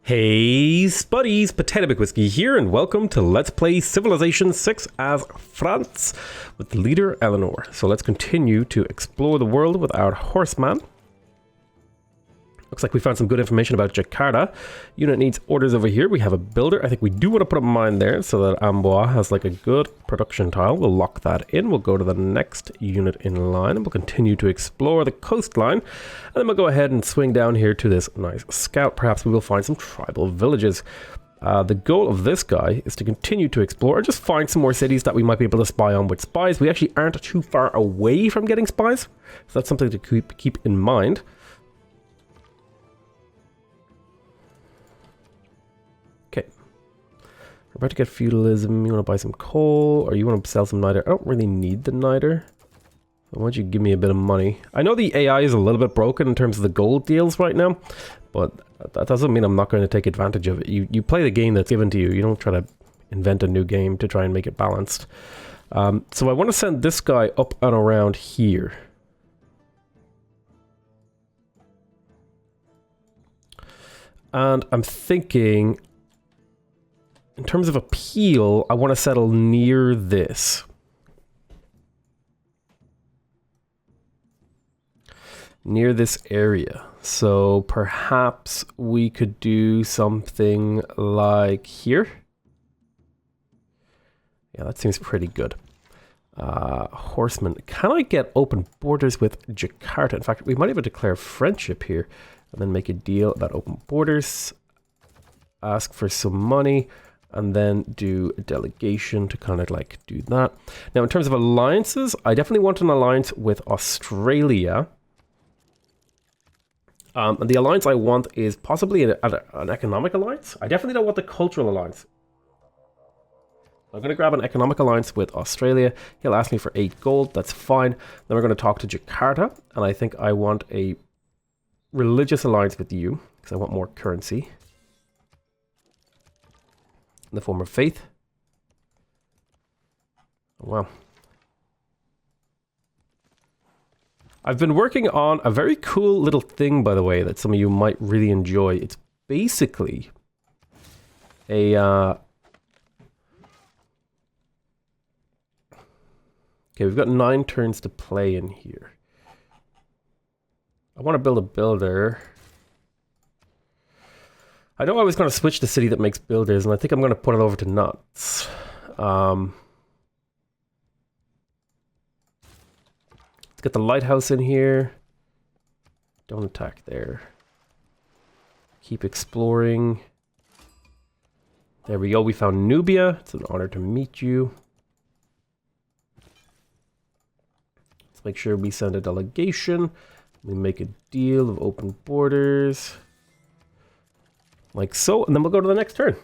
Hey Spuddies, Potatomcwhiskey here, and welcome to Let's Play Civilization 6 as France with the leader Eleanor. So let's continue to explore the world with our horseman. Looks like we found some good information about Jakarta. Unit needs orders over here. We have a builder. I think we do want to put a mine there so that Amboise has like a good production tile. We'll lock that in. We'll go to the next unit in line and we'll continue to explore the coastline. And then we'll go ahead and swing down here to this nice scout. Perhaps we will find some tribal villages. The goal of this guy is to continue to explore and just find some more cities that we might be able to spy on with spies. We actually aren't too far away from getting spies, so that's something to keep in mind. We're about to get feudalism. You want to buy some coal, or you want to sell some niter? I don't really need the niter. So why don't you give me a bit of money? I know the AI is a little bit broken in terms of the gold deals right now, but that doesn't mean I'm not going to take advantage of it. You play the game that's given to you. You don't try to invent a new game to try and make it balanced. So I want to send this guy up and around here. And I'm thinking, in terms of appeal, I want to settle near this. Near this area. So perhaps we could do something like here. Yeah, that seems pretty good. Horsemen. Can I get open borders with Jakarta? In fact, we might even declare friendship here and then make a deal about open borders. Ask for some money. And then do a delegation to kind of like do that. Now, in terms of alliances, I definitely want an alliance with Australia. And the alliance I want is possibly an economic alliance. I definitely don't want the cultural alliance. I'm going to grab an economic alliance with Australia. He'll ask me for 8 gold. That's fine. Then we're going to talk to Jakarta. And I think I want a religious alliance with you because I want more currency. In the form of faith. Oh, wow. I've been working on a very cool little thing, by the way, that some of you might really enjoy. It's basically a okay, we've got 9 turns to play in here. I want to build a builder. I know I was going to switch the city that makes builders, and I think I'm going to put it over to nuts. Let's get the lighthouse in here. Don't attack there. Keep exploring. There we go. We found Nubia. It's an honor to meet you. Let's make sure we send a delegation. We make a deal of open borders. Like so, and then we'll go to the next turn.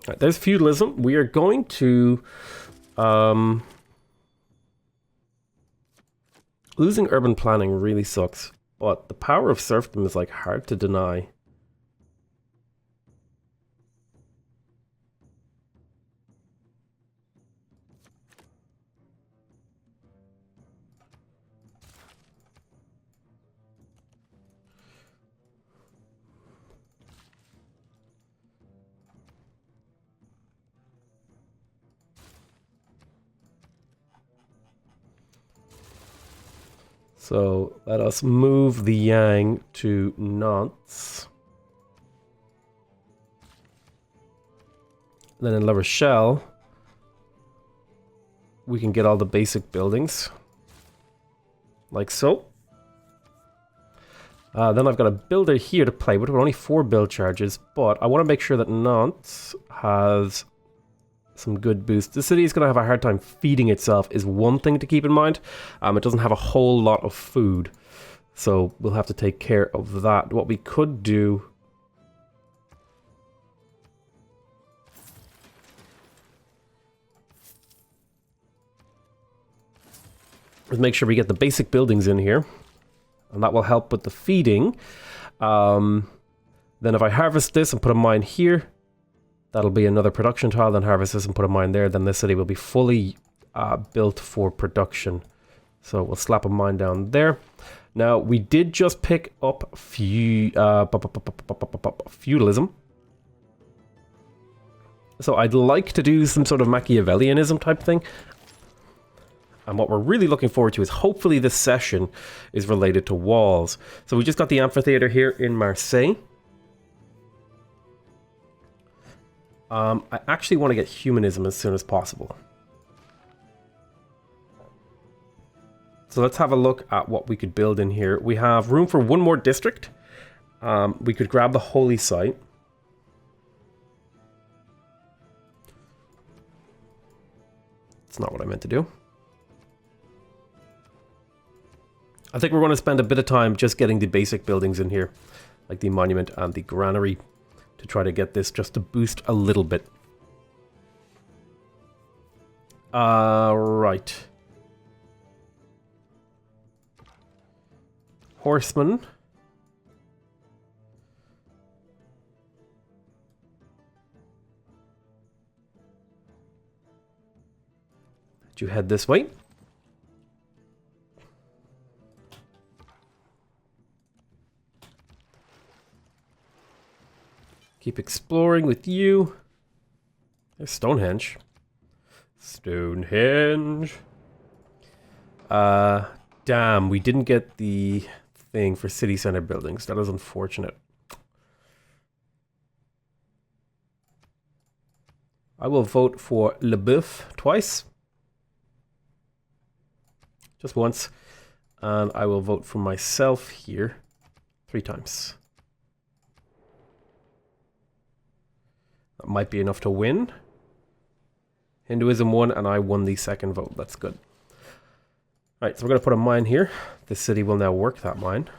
Right, there's feudalism. We are going to... losing urban planning really sucks, but the power of serfdom is like hard to deny. So let us move the yang to Nantes. Then in La Rochelle, we can get all the basic buildings. Like so. Then I've got a builder here to play with. We're only 4 build charges, but I want to make sure that Nantes has some good boosts. The city is going to have a hard time feeding itself is one thing to keep in mind. It doesn't have a whole lot of food, so we'll have to take care of that. What we could do is make sure we get the basic buildings in here, and that will help with the feeding. Then if I harvest this and put a mine here, that'll be another production tile, then harvest this and put a mine there, then this city will be fully built for production. So we'll slap a mine down there. Now, we did just pick up feudalism. So I'd like to do some sort of Machiavellianism type thing. And what we're really looking forward to is hopefully this session is related to walls. So we just got the amphitheater here in Marseille. I actually want to get humanism as soon as possible. So let's have a look at what we could build in here. We have room for one more district. We could grab the holy site. That's not what I meant to do. I think we're going to spend a bit of time just getting the basic buildings in here, like the monument and the granary, to try to get this just to boost a little bit. Right. Horsemen. Did you head this way? Keep exploring with you. There's Stonehenge. Stonehenge. Damn, we didn't get the thing for city center buildings. That is unfortunate. I will vote for LeBeuf twice. Just once. And I will vote for myself here 3 times. That might be enough to win. Hinduism won, and I won the second vote. That's good. Alright, so we're going to put a mine here. This city will now work that mine.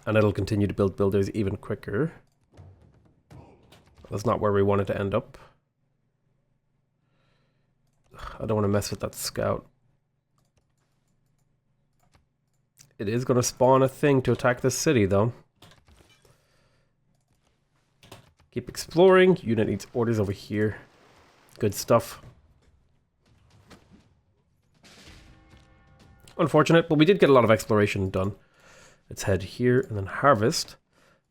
And it'll continue to build builders even quicker. That's not where we wanted to end up. I don't want to mess with that scout. It is going to spawn a thing to attack this city, though. Keep exploring. Unit needs orders over here. Good stuff. Unfortunate, but we did get a lot of exploration done. Let's head here and then harvest.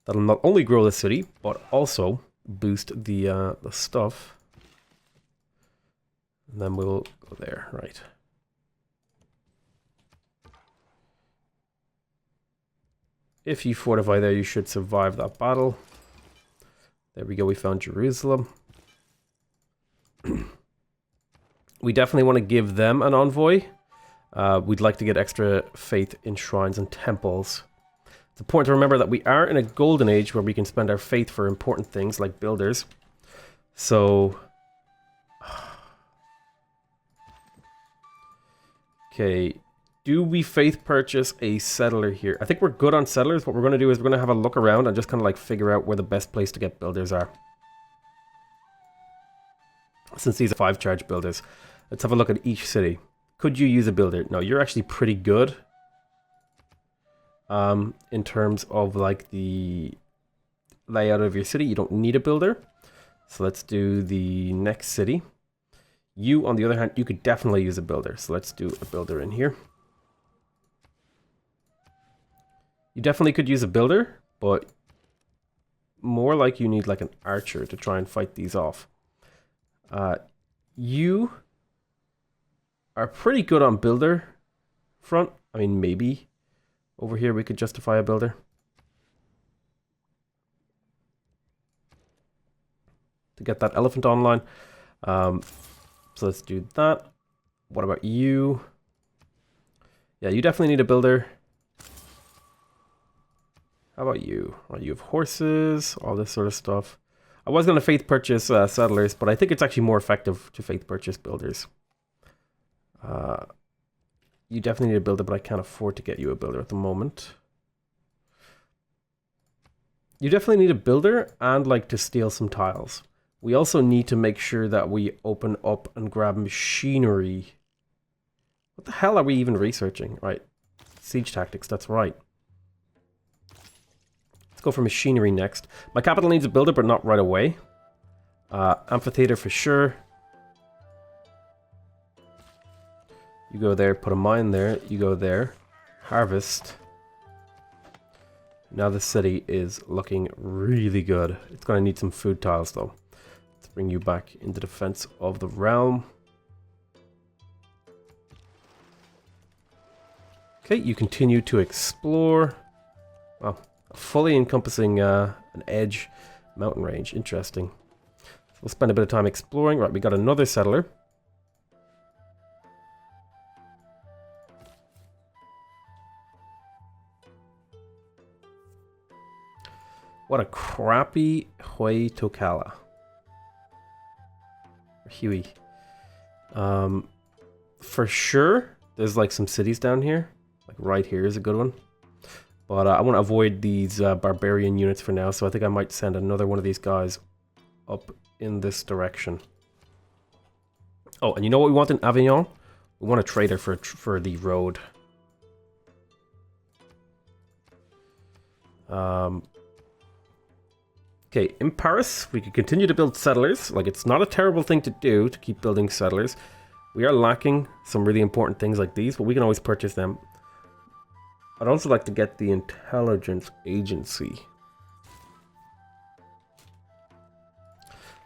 That'll not only grow the city, but also boost the stuff. And then we'll go there, right. If you fortify there, you should survive that battle. There we go, we found Jerusalem. We definitely want to give them an envoy. We'd like to get extra faith in shrines and temples. It's important to remember that we are in a golden age where we can spend our faith for important things like builders. So... Okay, do we faith purchase a settler here? I think we're good on settlers. What we're going to do is we're going to have a look around and just kind of like figure out where the best place to get builders are. Since these are 5 charge builders, let's have a look at each city. Could you use a builder? No, you're actually pretty good. In terms of like the layout of your city, you don't need a builder. So let's do the next city. You, on the other hand, you could definitely use a builder. So let's do a builder in here. You definitely could use a builder, but more like you need like an archer to try and fight these off. You are pretty good on builder front. I mean, maybe over here we could justify a builder. To get that elephant online. So let's do that. What about you? Yeah, you definitely need a builder. How about you? Well, you have horses, all this sort of stuff. I was going to faith purchase settlers, but I think it's actually more effective to faith purchase builders. You definitely need a builder, but I can't afford to get you a builder at the moment. You definitely need a builder and like to steal some tiles. We also need to make sure that we open up and grab machinery. What the hell are we even researching? Right. Siege tactics, that's right. Let's go for machinery next. My capital needs a builder, but not right away. Amphitheater for sure. You go there, put a mine there, you go there, harvest. Now the city is looking really good. It's going to need some food tiles though. Let's bring you back into defense of the realm. Okay, you continue to explore. Wow, fully encompassing an edge mountain range. Interesting. We'll spend a bit of time exploring. Right, we got another settler. What a crappy Hui Tokala. Huey. For sure, there's like some cities down here. Like right here is a good one. But I want to avoid these barbarian units for now, so I think I might send another one of these guys up in this direction. Oh, and you know what we want in Avignon? We want a trader for the road. Okay, in Paris, we could continue to build settlers. Like, it's not a terrible thing to do to keep building settlers. We are lacking some really important things like these, but we can always purchase them. I'd also like to get the intelligence agency.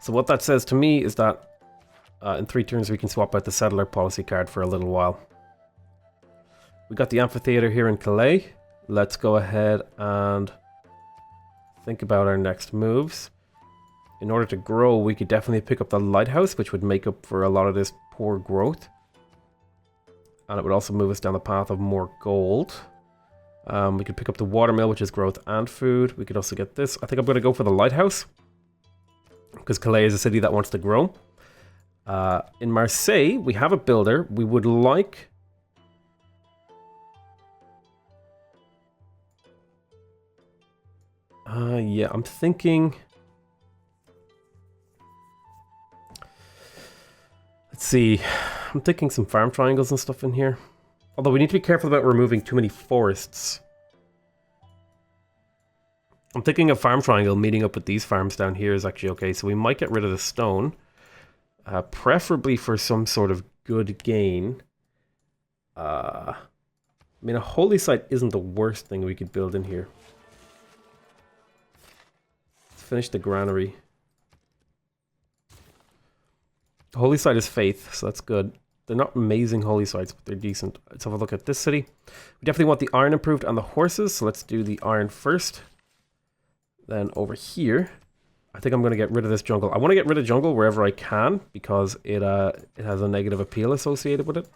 So what that says to me is that in 3 turns we can swap out the settler policy card for a little while. We got the amphitheater here in Calais. Let's go ahead and think about our next moves. In order to grow, we could definitely pick up the lighthouse, which would make up for a lot of this poor growth. And it would also move us down the path of more gold. We could pick up the watermill, which is growth and food. We could also get this. I think I'm going to go for the lighthouse, because Calais is a city that wants to grow. In Marseille, we have a builder. We would like... yeah, I'm thinking... Let's see. I'm thinking some farm triangles and stuff in here. Although we need to be careful about removing too many forests. I'm thinking a farm triangle meeting up with these farms down here is actually okay. So we might get rid of the stone. Preferably for some sort of good gain. I mean, a holy site isn't the worst thing we could build in here. Let's finish the granary. The holy site is faith, so that's good. They're not amazing holy sites, but they're decent. Let's have a look at this city. We definitely want the iron improved on the horses, so let's do the iron first. Then over here, I think I'm going to get rid of this jungle. I want to get rid of jungle wherever I can, because it has a negative appeal associated with it.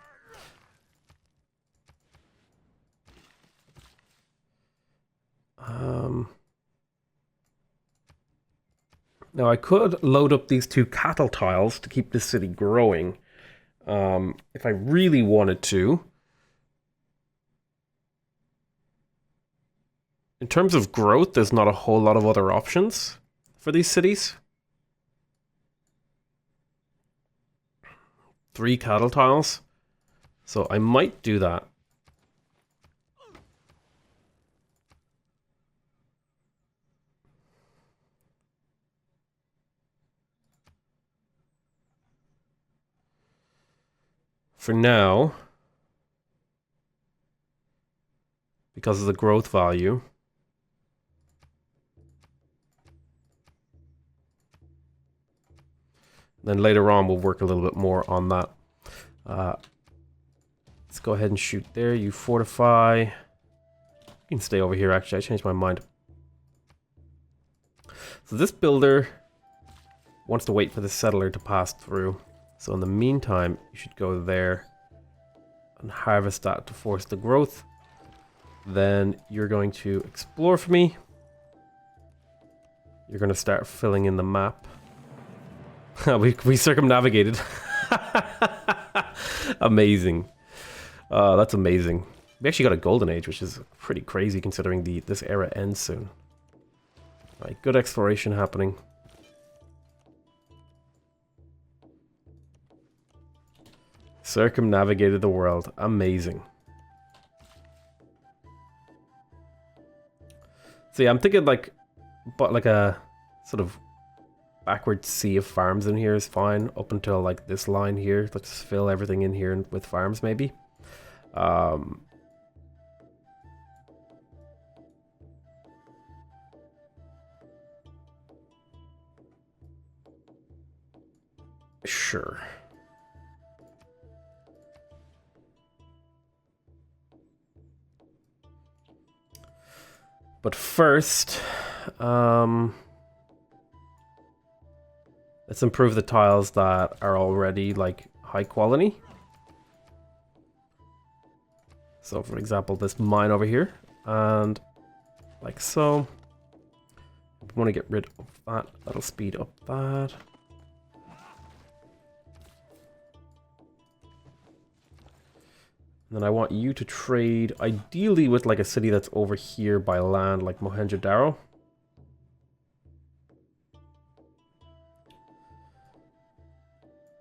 Now I could load up these 2 cattle tiles to keep this city growing. If I really wanted to. In terms of growth, there's not a whole lot of other options for these cities. 3 cattle tiles. So I might do that. For now, because of the growth value. Then later on, we'll work a little bit more on that. Let's go ahead and shoot there. You fortify. You can stay over here, actually. I changed my mind. So this builder wants to wait for the settler to pass through. So in the meantime, you should go there and harvest that to force the growth. Then you're going to explore for me. You're going to start filling in the map. we circumnavigated. Amazing. That's amazing. We actually got a golden age, which is pretty crazy considering this era ends soon. All right, good exploration happening. Circumnavigated the world. Amazing. So yeah, I'm thinking like a sort of backward sea of farms in here is fine up until like this line here. Let's fill everything in here with farms maybe. Sure. But first, let's improve the tiles that are already like high quality. So for example, this mine over here, and like so. We want to get rid of that. That'll speed up that. And then I want you to trade, ideally with like a city that's over here by land, like Mohenjo-Daro.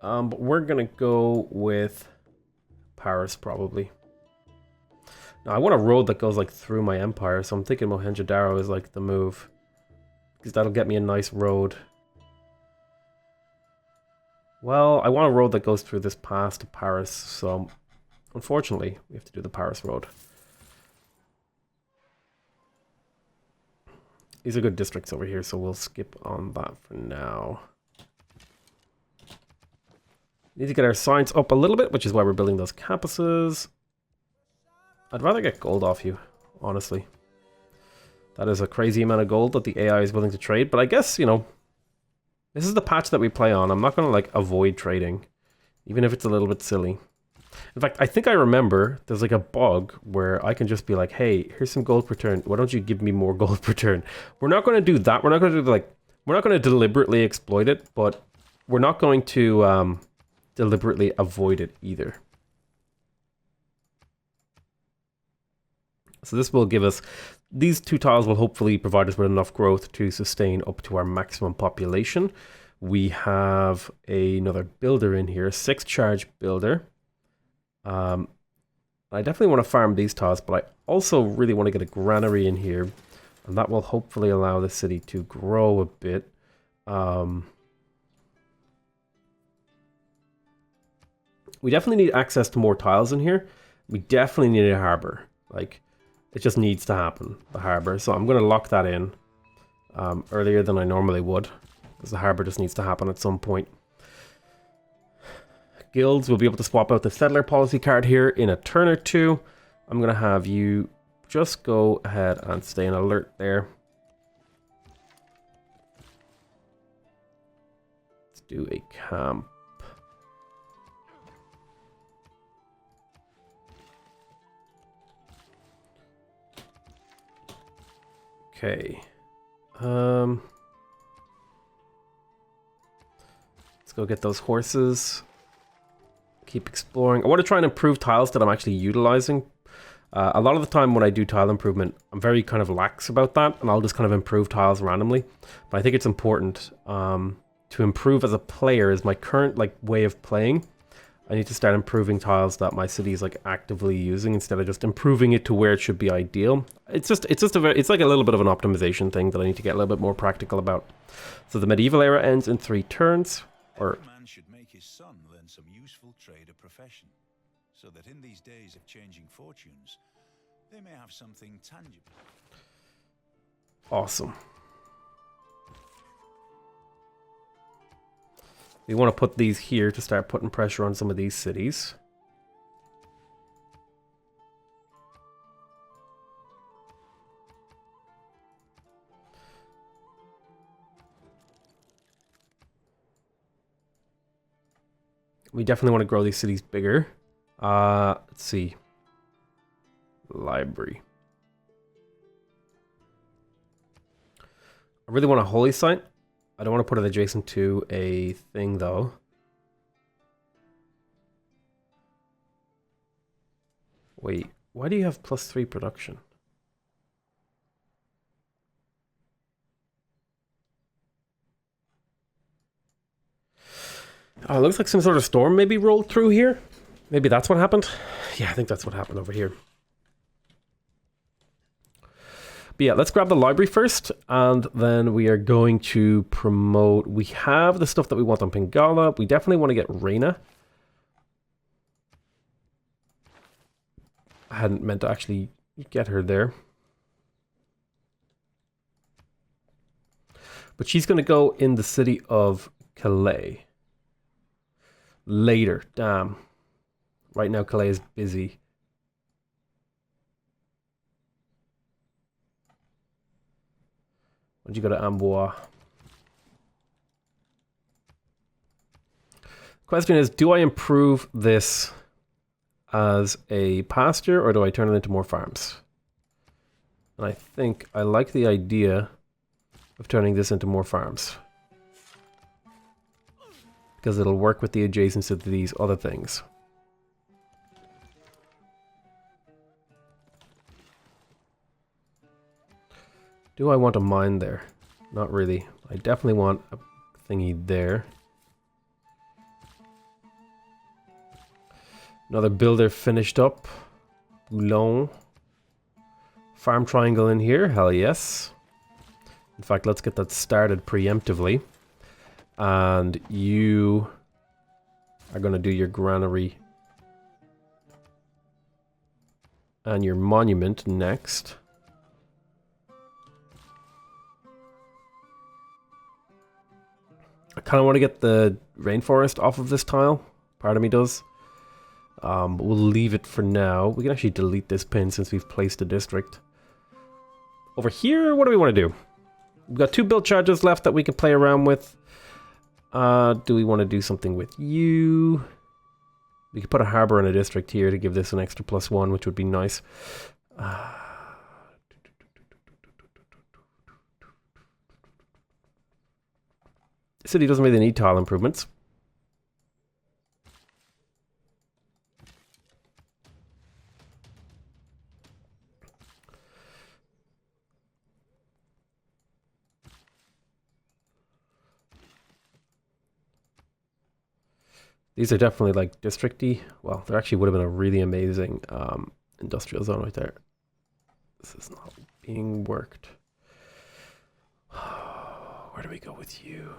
But we're gonna go with Paris probably. Now I want a road that goes like through my empire, so I'm thinking Mohenjo-Daro is like the move, because that'll get me a nice road. Well, I want a road that goes through this pass to Paris, so unfortunately, we have to do the Paris road. These are good districts over here, so we'll skip on that for now. Need to get our science up a little bit, which is why we're building those campuses. I'd rather get gold off you, honestly. That is a crazy amount of gold that the AI is willing to trade, but I guess, you know, this is the patch that we play on. I'm not going to, like, avoid trading, even if it's a little bit silly. In fact, I think I remember there's like a bug where I can just be like, hey, here's some gold per turn. Why don't you give me more gold per turn? We're not going to do that. We're not going to do like, we're not going to deliberately exploit it, but we're not going to deliberately avoid it either. So this will give us, these two tiles will hopefully provide us with enough growth to sustain up to our maximum population. We have another builder in here, 6 charge builder. I definitely want to farm these tiles, but I also really want to get a granary in here, and that will hopefully allow the city to grow a bit. We definitely need access to more tiles in here. We definitely need a harbor. Like, it just needs to happen, the harbor. So I'm going to lock that in earlier than I normally would, because the harbor just needs to happen at some point. Guilds will be able to swap out the settler policy card here in a turn or two. I'm going to have you just go ahead and stay in alert there. Let's do a camp. Okay. Let's go get those horses. Keep exploring. I want to try and improve tiles that I'm actually utilizing. A lot of the time when I do tile improvement, I'm very kind of lax about that, and I'll just kind of improve tiles randomly. But I think it's important to improve as a player. Is my current like way of playing. I need to start improving tiles that my city is like actively using instead of just improving it to where it should be ideal. It's like a little bit of an optimization thing that I need to get a little bit more practical about. So the medieval era ends in 3 turns. Or man should make his son learn some useful trade or profession, so that in these days of changing fortunes, they may have something tangible. Awesome. We want to put these here to start putting pressure on some of these cities. We definitely want to grow these cities bigger. Let's see. Library. I really want a holy site. I don't want to put it adjacent to a thing though. Wait, why do you have +3 production? Oh, it looks like some sort of storm maybe rolled through here. Maybe that's what happened. Yeah, I think that's what happened over here. But yeah, let's grab the library first, and then we are going to promote. We have the stuff that we want on Pingala. We definitely want to get Reina. hadn't meant to actually get her there. But she's going to go in the city of Calais. Later. Damn. Right now Calais is busy. When'd you go to Amboise? Question is, do I improve this as a pasture or do I turn it into more farms? And I think I like the idea of turning this into more farms, because it'll work with the adjacency to these other things. Do I want a mine there? Not really. I definitely want a thingy there. Another builder finished up. Boulogne. Farm triangle in here. Hell yes. In fact, let's get that started preemptively. And you are going to do your granary and your monument next. I kind of want to get the rainforest off of this tile. Part of me does. But we'll leave it for now. We can actually delete this pin since we've placed a district. Over here, what do we want to do? We've got 2 build charges left that we can play around with. Do we want to do something with you? We could put a harbor in a district here to give this an extra +1, which would be nice. The city doesn't really need tile improvements. These are definitely like districty. Well, there actually would have been a really amazing industrial zone right there. This is not being worked. Where do we go with you?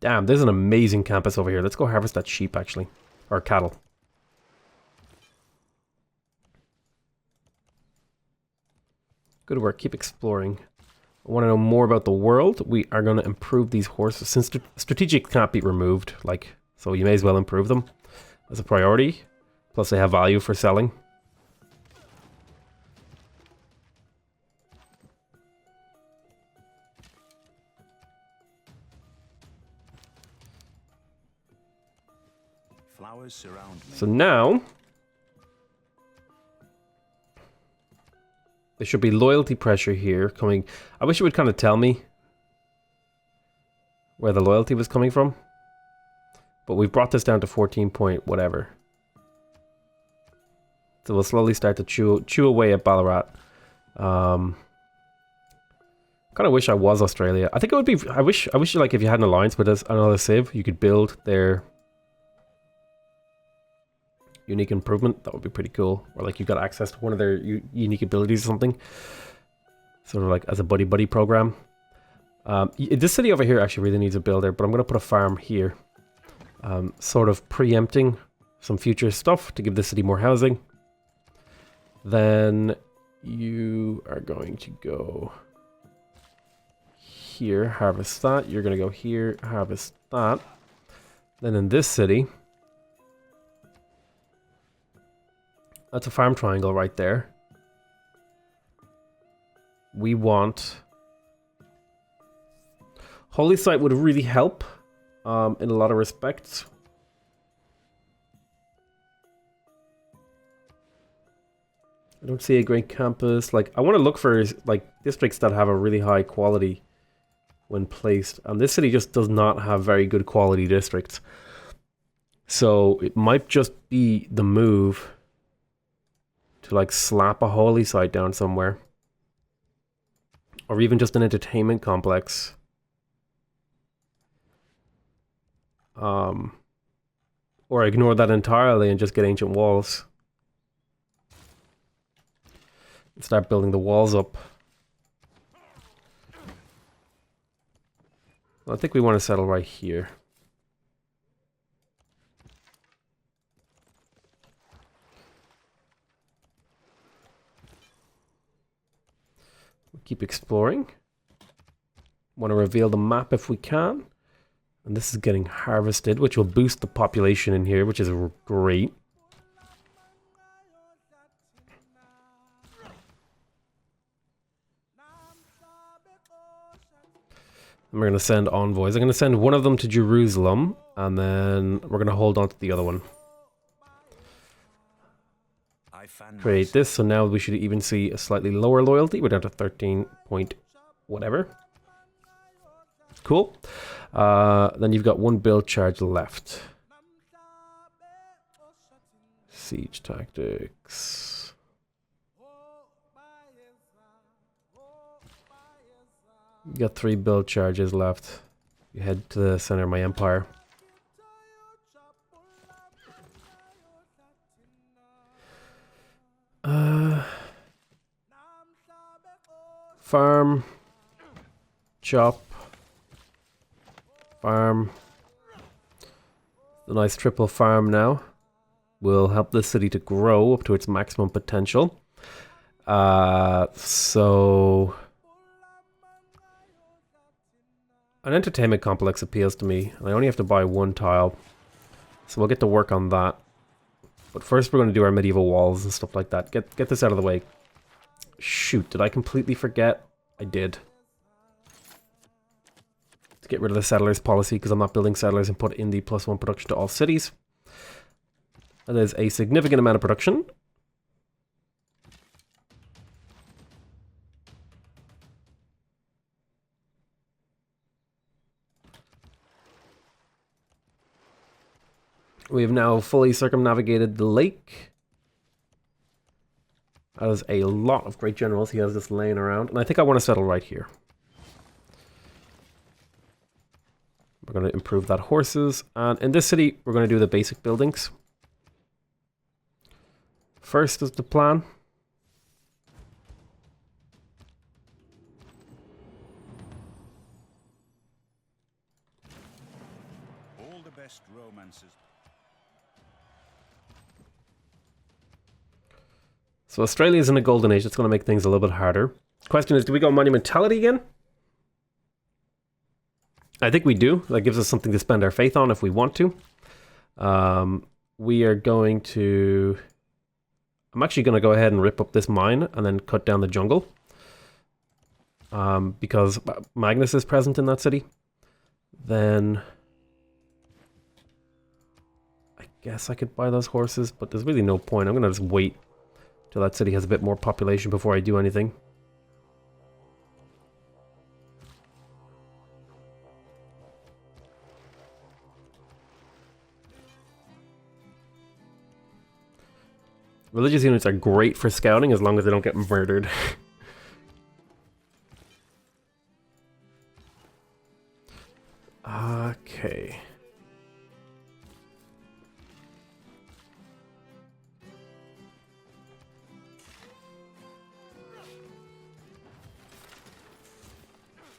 Damn, there's an amazing campus over here. Let's go harvest that sheep, actually. Or cattle. Good work. Keep exploring. I want to know more about the world. We are going to improve these horses. Since strategic can't be removed, like, so you may as well improve them as a priority. Plus they have value for selling. Flowers surround me. So now there should be loyalty pressure here coming. I wish it would kind of tell me where the loyalty was coming from. But we've brought this down to 14 point whatever. So we'll slowly start to chew away at Ballarat. Kind of wish I was Australia. I think it would be. I wish like if you had an alliance with us, another civ, you could build their unique improvement. That would be pretty cool. Or like you got access to one of their unique abilities or something. Sort of like as a buddy program. This city over here actually really needs a builder, but I'm going to put a farm here. Sort of preempting some future stuff to give the city more housing. Then you are going to go here, harvest that. You're going to go here, harvest that. Then in this city, that's a farm triangle right there. We want... Holy Site would really help in a lot of respects. I don't see a great campus. Like, I want to look for like districts that have a really high quality when placed. And this city just does not have very good quality districts. So it might just be the move to like slap a holy site down somewhere. Or even just an entertainment complex. Or ignore that entirely and just get ancient walls. And start building the walls up. Well, I think we want to settle right here. We'll keep exploring. Want to reveal the map if we can. And this is getting harvested, which will boost the population in here, which is great. And we're going to send envoys. I'm going to send one of them to Jerusalem, and then we're going to hold on to the other one. Create this, so now we should even see a slightly lower loyalty. We're down to 13 point whatever. Cool. Then you've got one build charge left. Siege tactics. You got 3 build charges left. You head to the center of my empire. Farm. Chop. Farm. The nice triple farm now will help the city to grow up to its maximum potential. So an entertainment complex appeals to me, and I only have to buy 1 tile. So we'll get to work on that. But first we're going to do our medieval walls and stuff like that. Get this out of the way. Shoot, did I completely forget? I did. To get rid of the settlers policy, because I'm not building settlers, and put in the +1 production to all cities. That is a significant amount of production. We have now fully circumnavigated the lake. That is a lot of great generals he has just laying around. And I think I want to settle right here. We're going to improve that horses. And in this city, we're going to do the basic buildings. First is the plan. All the best romances. So Australia's in a golden age. That's going to make things a little bit harder. Question is, do we go monumentality again? I think we do. That gives us something to spend our faith on if we want to. We are going to... I'm actually going to go ahead and rip up this mine and then cut down the jungle. Because Magnus is present in that city. Then... I guess I could buy those horses, but there's really no point. I'm going to just wait till that city has a bit more population before I do anything. Religious units are great for scouting as long as they don't get murdered. Okay.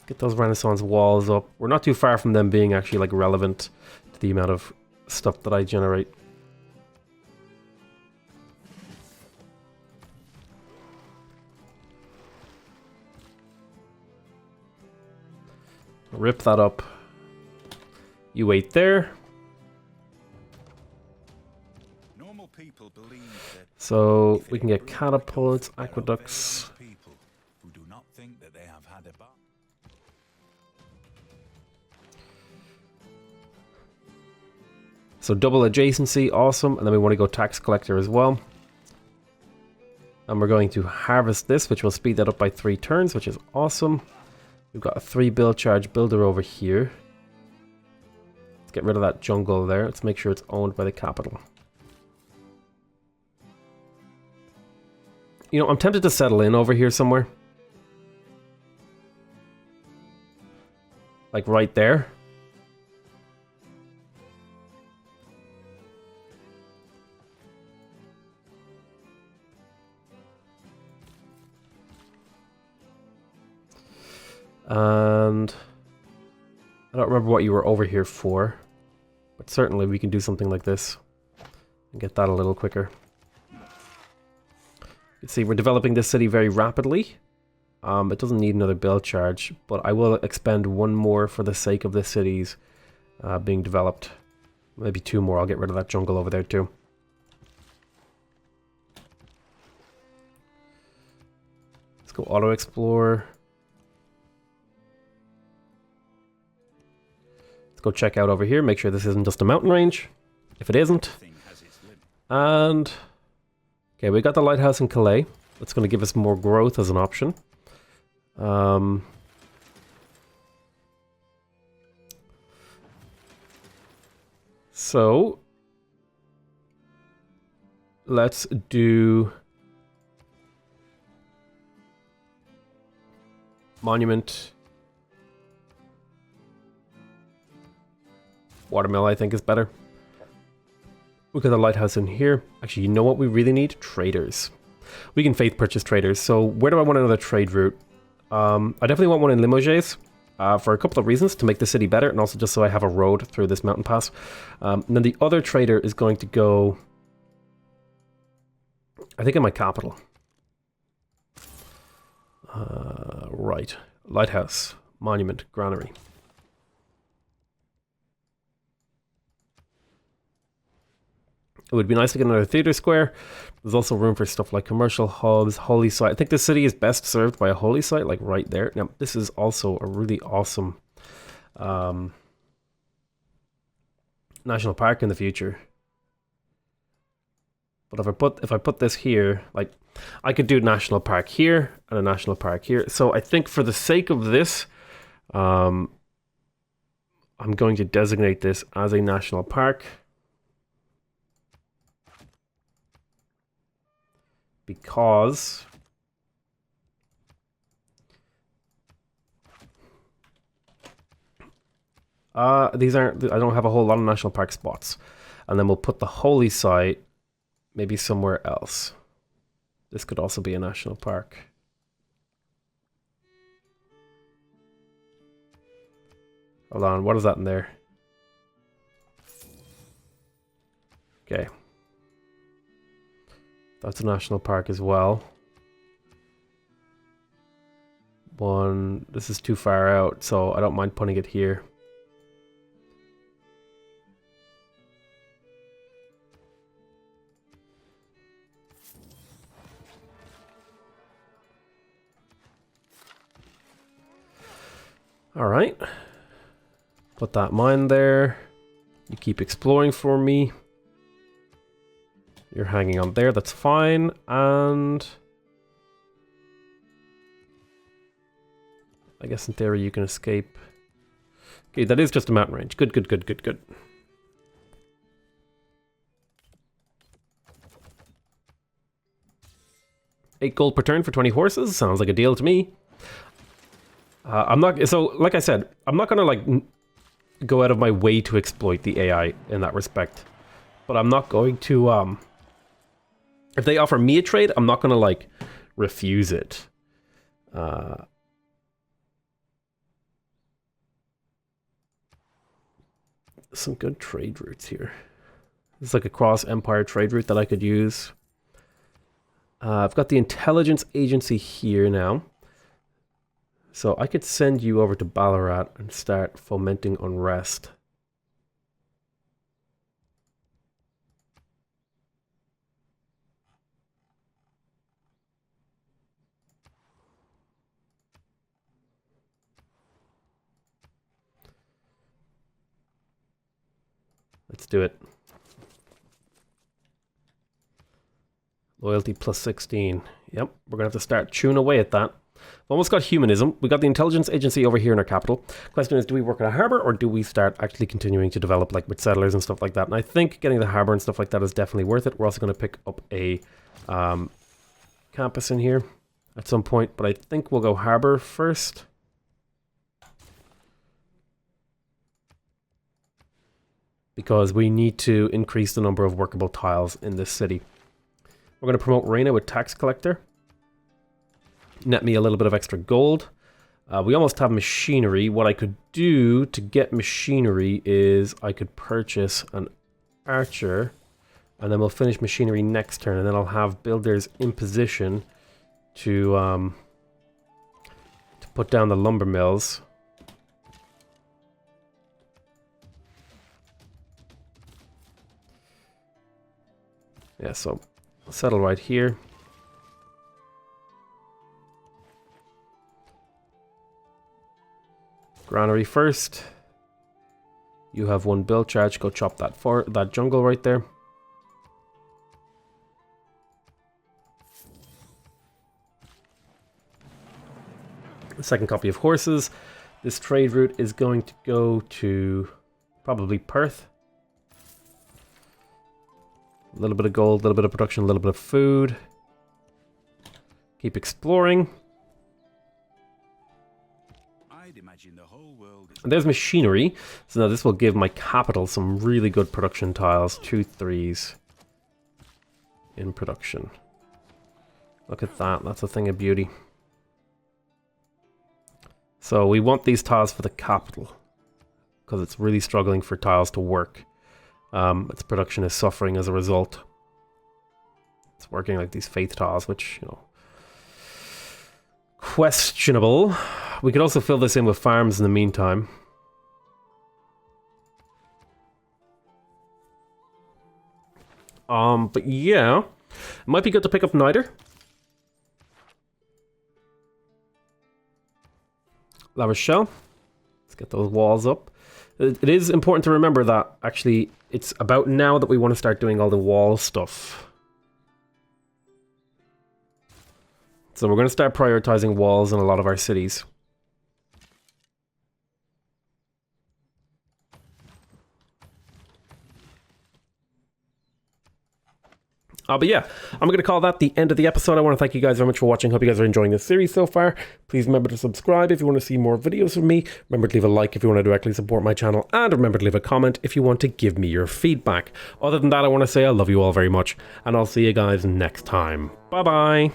Get those Renaissance walls up. We're not too far from them being actually like relevant to the amount of stuff that I generate. Rip that up. You wait there. Normal people believe that So we can get catapults, aqueducts. people who do not think that they have had a bath. So double adjacency, awesome. And then we want to go tax collector as well. And we're going to harvest this, which will speed that up by 3 turns, which is awesome. We've got a 3 build charge builder over here. Let's get rid of that jungle there. Let's make sure it's owned by the capital. You know, I'm tempted to settle in over here somewhere. Like right there. And I don't remember what you were over here for, but certainly we can do something like this and get that a little quicker. You can see we're developing this city very rapidly. It doesn't need another build charge, but I will expend one more for the sake of the cities being developed. Maybe two more. I'll get rid of that jungle over there too. Let's go auto explore. Let's go check out over here. Make sure this isn't just a mountain range. If it isn't. And okay, we got the lighthouse in Calais. That's going to give us more growth as an option. So let's do monument. Watermill, I think, is better. We got the lighthouse in here. Actually, you know what we really need? Traders. We can faith purchase traders. So where do I want another trade route? I definitely want one in Limoges for a couple of reasons. To make the city better, and also just so I have a road through this mountain pass. And then the other trader is going to go, I think, in my capital. Right. Lighthouse. Monument. Granary. It would be nice to get another theater square. There's also room for stuff like commercial hubs, holy site. I think the city is best served by a holy site, like right there. Now, this is also a really awesome national park in the future. But if I put this here, like, I could do national park here and a national park here. So I think for the sake of this, I'm going to designate this as a national park. Because these aren't, I don't have a whole lot of national park spots. And then we'll put the holy site maybe somewhere else. This could also be a national park. Hold on, what is that in there? Okay. That's a national park as well. This is too far out, so I don't mind putting it here. All right. Put that mine there. You keep exploring for me. You're hanging on there, that's fine, and I guess in theory you can escape. Okay, that is just a mountain range. Good, good, good, good, good. $8 gold per turn for 20 horses, sounds like a deal to me. I'm not, so like I said, I'm not gonna like go out of my way to exploit the AI in that respect. But I'm not going to, if they offer me a trade, I'm not going to, like, refuse it. Some good trade routes here. It's like a cross-empire trade route that I could use. I've got the intelligence agency here now. So I could send you over to Ballarat and start fomenting unrest. Let's do it. Loyalty plus 16. Yep, we're going to have to start chewing away at that. We've almost got humanism. We got the intelligence agency over here in our capital. Question is, do we work at a harbour or do we start actually continuing to develop like with settlers and stuff like that? And I think getting the harbour and stuff like that is definitely worth it. We're also going to pick up a campus in here at some point, but I think we'll go harbour first. Because we need to increase the number of workable tiles in this city. We're going to promote Reina with tax collector. Net me a little bit of extra gold. We almost have machinery. What I could do to get machinery is I could purchase an archer, and then we'll finish machinery next turn, and then I'll have builders in position to put down the lumber mills. Yeah, so settle right here. Granary first. You have one build charge. Go chop that jungle right there. The second copy of horses. This trade route is going to go to probably Perth. A little bit of gold, a little bit of production, a little bit of food. Keep exploring. I'd imagine the whole world is... And there's machinery. So now this will give my capital some really good production tiles. 2 3s in production. Look at that. That's a thing of beauty. So we want these tiles for the capital, because it's really struggling for tiles to work. Its production is suffering as a result. It's working like these faith tiles, which, you know, questionable. We could also fill this in with farms in the meantime. But yeah, it might be good to pick up Niter. La Rochelle. Let's get those walls up. It is important to remember that actually it's about now that we want to start doing all the wall stuff. So we're going to start prioritizing walls in a lot of our cities. But yeah, I'm going to call that the end of the episode. I want to thank you guys very much for watching. Hope you guys are enjoying this series so far. Please remember to subscribe if you want to see more videos from me. Remember to leave a like if you want to directly support my channel. And remember to leave a comment if you want to give me your feedback. Other than that, I want to say I love you all very much. And I'll see you guys next time. Bye-bye.